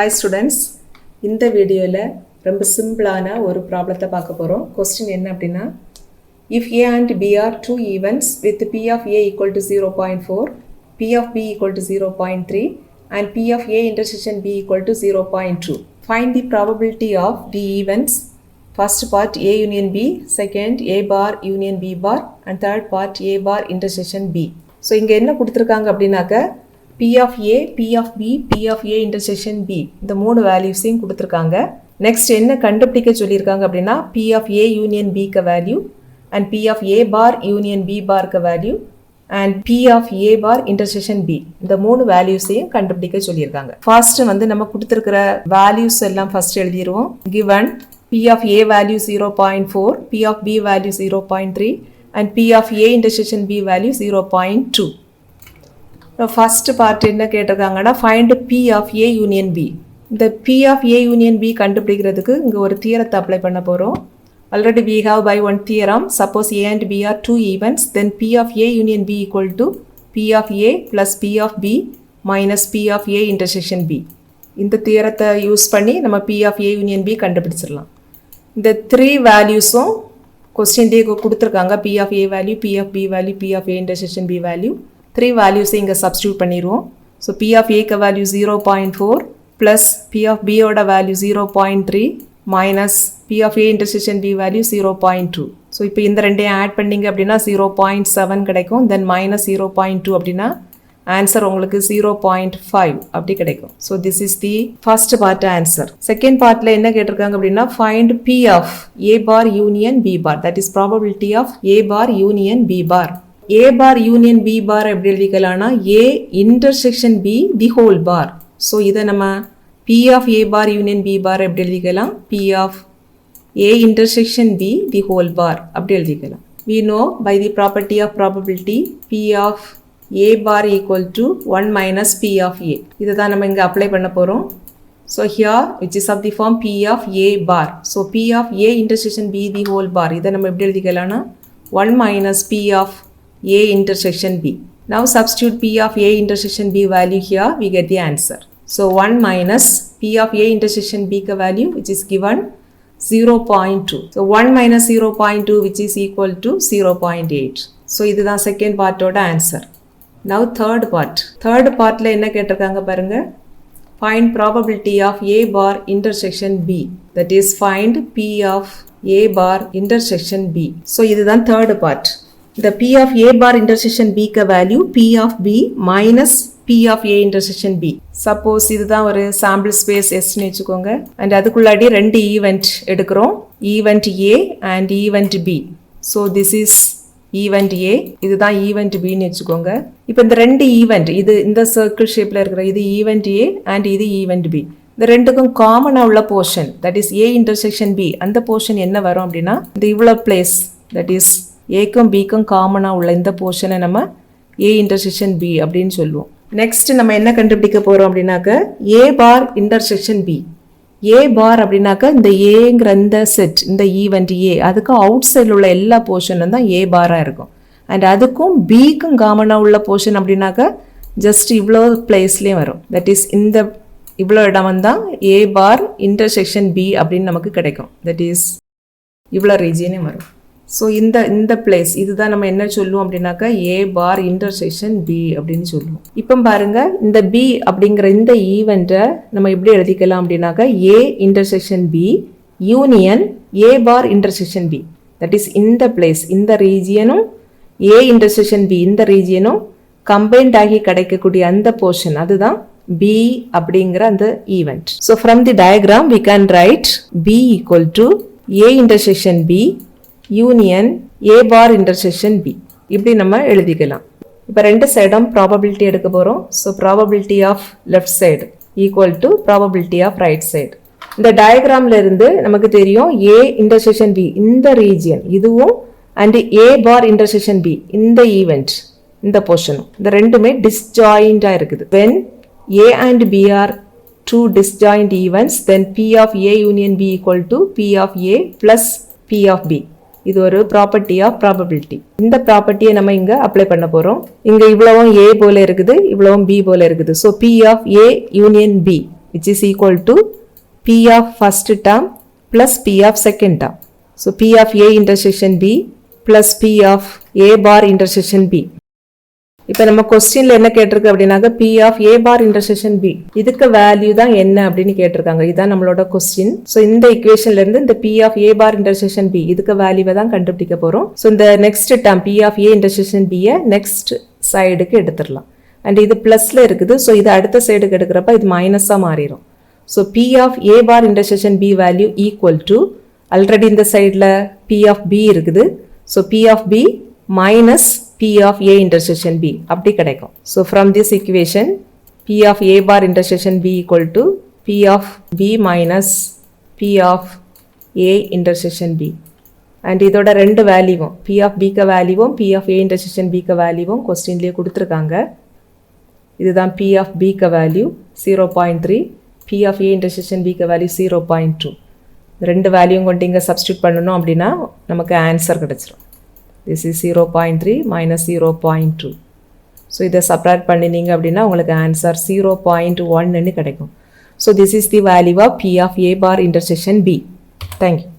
Hi students, இந்த வீடியோவில் ரொம்ப சிம்பிளான ஒரு ப்ராப்ளத்தை பார்க்க போகிறோம். கொஸ்டின் என்ன அப்படின்னா, if A and B are two events with P of A equal to 0.4, P of B equal to 0.3 and P of A intersection B equal to 0.2. Find the probability of the events. First part A union B, second A bar union B bar and third part A bar intersection B. So இங்கே என்ன கொடுத்துருக்காங்க அப்படின்னாக்க P of A, P of B, P of A intersection B இந்த மூணு வேல்யூஸையும் கொடுத்துருக்காங்க. Next என்ன கண்டுபிடிக்க சொல்லியிருக்காங்க அப்படின்னா P of A union B க்க value and P of A bar union B bar க்க value and P of A bar intersection B இந்த மூணு வேல்யூஸையும் கண்டுபிடிக்க சொல்லியிருக்காங்க. ஃபர்ஸ்ட் நம்ம கொடுத்துருக்கிற வேல்யூஸ் எல்லாம் first எழுதிடுவோம். given P of A value 0.4, P of B value 0.3 and P of A intersection B value 0.2. First part என்ன கேட்டிருக்காங்கன்னா find P of A union B. இந்த P of A union B கண்டுபிடிக்கிறதுக்கு இங்கே ஒரு தியரத்தை apply பண்ண போகிறோம். Already we have by one theorem. Suppose A and B are two events, then P of A union B equal to P of A plus P of B minus P of A intersection B. இந்த தியரத்தை use பண்ணி நம்ம P of A union B கண்டுபிடிச்சிடலாம். இந்த three வேல்யூஸும் கொஸ்டின்லேயே கொடுத்துருக்காங்க. P of A value, P of B value, P of A intersection B value. Three வேல்யூஸை இங்கே substitute பண்ணிடுவோம். So P of A value 0.4 plus P of B ஓட value 0.3 minus P of A intersection B value 0.2. So இப்போ இந்த ரெண்டையும் add பண்ணிங்க அப்படின்னா 0.7 கிடைக்கும். தென் மைனஸ் 0.2 அப்படின்னா ஆன்சர் உங்களுக்கு 0.5 அப்படி கிடைக்கும். So this is the first part answer. Second பார்ட்டில் என்ன கேட்டிருக்காங்க அப்படின்னா find P of A bar union B bar, that is probability of A bar union B bar. A bar union B bar எப்படி எழுதிக்கலாம்னா A intersection B the whole bar. So இதை நம்ம P of A bar union B bar எப்படி எழுதிக்கலாம், P of A intersection B the whole bar அப்படி எழுதிக்கலாம். We know by the property of probability P of A bar equal to 1 minus P of A. இதை தான் நம்ம இங்கே apply பண்ண போகிறோம். So here which is of the form P of A bar. So P of A intersection B the whole bar இதை நம்ம எப்படி எழுதிக்கலாம்னா 1 minus P of A intersection B. Now substitute P of A intersection B value here, we get the answer. So 1 minus P of A intersection B ka value which is given 0.2. So 1 minus 0.2 which is equal to 0.8. So இது தான் second part ஓட answer. Now third part. Third partல என்ன கேட்டிருக்காங்க பாருங்க. Find probability of A bar intersection B. That is find P of A bar intersection B. So இது தான் third part. The P of A bar intersection B ka value P of B minus P of A intersection B. Suppose இதுதான் ஒரு sample space S னு வச்சுக்கோங்க. and அதுக்குள்ளாடி ரெண்டு event எடுக்கிறோம். event A and event B. So this is event A, இதுதான் event B னு வச்சுக்கோங்க. இப்போ இந்த ரெண்டு event, இது இந்த circle shapeல இருக்கிற இது event A and இது event B. இந்த ரெண்டுக்கும் காமனா உள்ள portion, that is A intersection B, அந்த portion என்ன வரும் அப்படின்னா இந்த இவ்வளோ place, that is ஏக்கும் பிக்கும் காமனாக உள்ள இந்த போர்ஷனை நம்ம ஏ இன்டர்செக்ஷன் பி அப்படின்னு சொல்லுவோம். நெக்ஸ்ட் நம்ம என்ன கண்டுபிடிக்க போகிறோம் அப்படின்னாக்க ஏ பார் இன்டர்செக்ஷன் பி. ஏ பார் அப்படின்னாக்க இந்த ஏங்கிற இந்த செட், இந்த ஈவெண்ட் ஏ, அதுக்கு அவுட் சைடில் உள்ள எல்லா போர்ஷனும் தான் ஏ பாராக இருக்கும். அண்ட் அதுக்கும் பிக்கும் காமனாக உள்ள போர்ஷன் அப்படின்னாக்க ஜஸ்ட் இவ்வளோ பிளேஸ்லேயும் வரும். தட் இஸ் இந்த இவ்வளோ இடம் தான் ஏ பார் இன்டர்செக்ஷன் பி அப்படின்னு நமக்கு கிடைக்கும். தட் இஸ் இவ்வளோ ரீஜியனே வரும். ஸோ இந்த பிளேஸ் இதுதான் நம்ம என்ன சொல்லுவோம் அப்படின்னாக்கா ஏ பார் இன்டர்செக்ஷன் பி அப்படின்னு சொல்லுவோம். இப்போ பாருங்க, இந்த பி அப்படிங்கிற இந்த ஈவெண்ட்டை நம்ம எப்படி எழுதிக்கலாம் அப்படின்னாக்கா A intersection B union A bar intersection B. That is இந்த பிளேஸ், இந்த ரீஜியனும் ஏ இன்டர்செக்ஷன் பி இந்த ரீஜியனும் கம்பைன்ட் ஆகி கிடைக்கக்கூடிய அந்த போர்ஷன் அதுதான் பி அப்படிங்கிற அந்த event. So from the diagram we can write B equal to A intersection B union A bar intersection B இப்படி நம்ம எழுதிக்கலாம். இப்போ ரெண்டு சைடும் ப்ராபபிலிட்டி எடுக்க போகிறோம். So probability of left side equal to probability of right side. இந்த டயக்ராம்ல இருந்து நமக்கு தெரியும் ஏ இன்டர்செக்ஷன் பி இந்த ரீஜியன் இதுவும் and A bar intersection B இந்த ஈவெண்ட் இந்த போர்ஷனும் இந்த ரெண்டுமே டிஸ்ஜாயிண்டாக இருக்குது. When A and B are two disjoint events, then P of A union B equal to P of A plus P of B. இது ஒரு ப்ராப்பர்ட்டி ஆஃப் ப்ராபபிலிட்டி. இந்த ப்ராப்பர்ட்டியை நம்ம இங்கே அப்ளை பண்ண போகிறோம். இங்கே இவ்வளவும் ஏ போல இருக்குது, இவ்வளவும் பி போல இருக்குது. So P of A union B which is equal to P of first term plus P of second term. So P of A intersection B plus P of A bar intersection B. இப்போ நம்ம கொஸ்டின்ல என்ன கேட்டிருக்கு அப்படின்னாக்க P of A bar intersection B இதுக்கு value தான் என்ன அப்படின்னு கேட்டிருக்காங்க. இதான் நம்மளோட கொஸ்டின். ஸோ இந்த இக்குவேஷன்ல இருந்து இந்த P of A bar intersection B இதுக்கு வேல்யூவை தான் கண்டுபிடிக்க போறோம். ஸோ இந்த next term P of A intersection B next சைடுக்கு எடுத்துடலாம். அண்ட் இது பிளஸ்ல இருக்குது. ஸோ இது அடுத்த சைடுக்கு எடுக்கிறப்ப இது மைனஸா மாறிடும். So P of A bar intersection B value equal to already இந்த சைடில் P of B இருக்குது. So P of B minus P of A intersection B அப்படி கிடைக்கும். So from this equation P of A bar intersection B equal to P of B minus P of A intersection B. And இதோட ரெண்டு வேல்யூவும் P of B க்கு வேல்யூவும் P of A intersection B க்கு வேல்யூவும் கொஸ்டின்லேயே கொடுத்துருக்காங்க. இதுதான் P of B க்கு value 0.3, P of A intersection B க்கு வேல்யூ 0.2. ரெண்டு வேல்யூவும் கொண்டு இங்கே சப்ஸ்டியூட் பண்ணணும் அப்படின்னா நமக்கு ஆன்சர் கிடச்சிரும். This is 0.3 minus 0.2. ஸோ இதை சப்ராக்ட் பண்ணினீங்க அப்படின்னா உங்களுக்கு ஆன்சர் 0.1 கிடைக்கும். So this is the value of P of A bar intersection B. Thank you.